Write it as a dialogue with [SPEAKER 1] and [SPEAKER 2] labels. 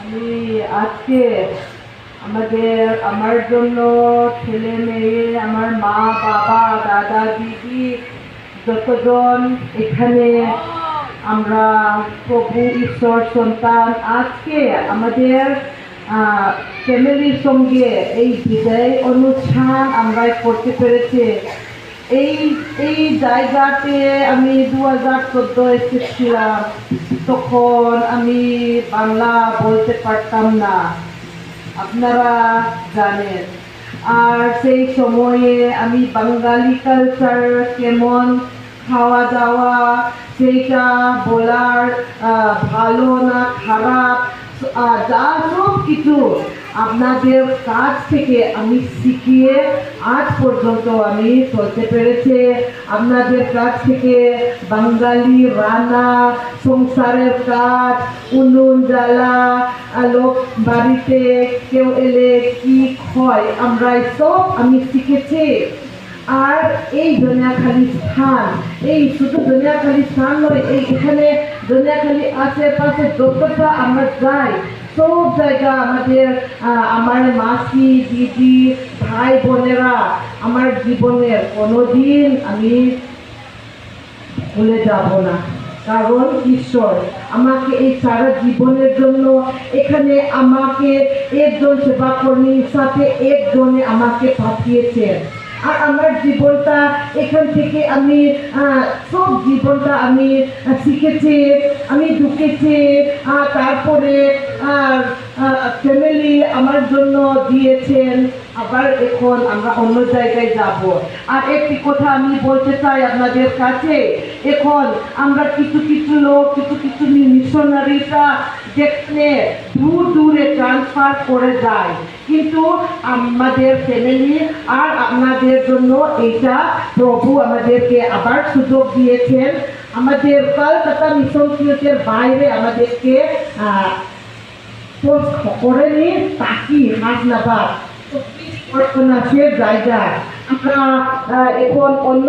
[SPEAKER 1] আমি আজকে আমার জন্য ছেলে মেয়ে, আমার মা বাবা, দাদা দিদি, যতজন এখানে আমরা প্রভু ঈশ্বর সন্তান, আজকে আমাদের ফ্যামিলির সঙ্গে এই বিদায় অনুষ্ঠান আমরা করতে পেরেছি। এই এই জায়গাতে আমি 2014 এসেছিলাম। তখন আমি বাংলা বলতে পারতাম না, আপনারা জানেন। আর সেই সময়ে আমি বাঙালি কালচার কেমন, খাওয়া দাওয়া, সেইটা বলার ভালো না খারাপ, যা সব কিছু আপনাদের কাছ থেকে আমি শিখিয়ে আজ পর্যন্ত আমি চলতে পেরেছি। আপনাদের কাছ থেকে বাঙালি রান্না, সংসারের কাজ, উনুন জ্বালা, লোক বাড়িতে কেউ এলে কি হয়, আমরা সব আমি শিখেছি। আর এই দুনিয়াখালী স্থান, এই শুধু দুনিয়াখালী স্থান নয়, এখানে দুনিয়াখালী আশেপাশে যতটা আমরা যাই, সব জায়গা আমার মাসি, দিদি, ভাই বোনেরা আমার জীবনের কোনোদিন আমি ভুলে যাব না। কারণ ঈশ্বর আমাকে এই সারা জীবনের জন্য এখানে আমাকে একজন সেবাকর্মীর সাথে একজনে আমাকে পাঠিয়েছেন। আর আমার জীবনটা এখান থেকে আমি সব জীবনটা আমি শিখেছি, আমি ঢুকেছি। তারপরে ফ্যামিলি আমার জন্য দিয়েছেন। আবার এখন আমরা অন্য জায়গায় যাব। আর একটি কথা আমি বলতে চাই আপনাদের কাছে, এখন আমরা কিছু কিছু লোক, কিছু কিছু মিশনারিটা দেখতে দূর দূরে ট্রান্সফার করে যায়, কিন্তু আমাদের ফ্যামিলি আর আপনাদের জন্য এটা প্রভু আমাদেরকে আবার সুযোগ দিয়েছেন। আমাদের কলকাতা মিশন ফিল্ডের বাইরে আমাদেরকে পোস্ট করেনি, তাকি হাসনাবাদ জায়গা আমরা এখন অন্য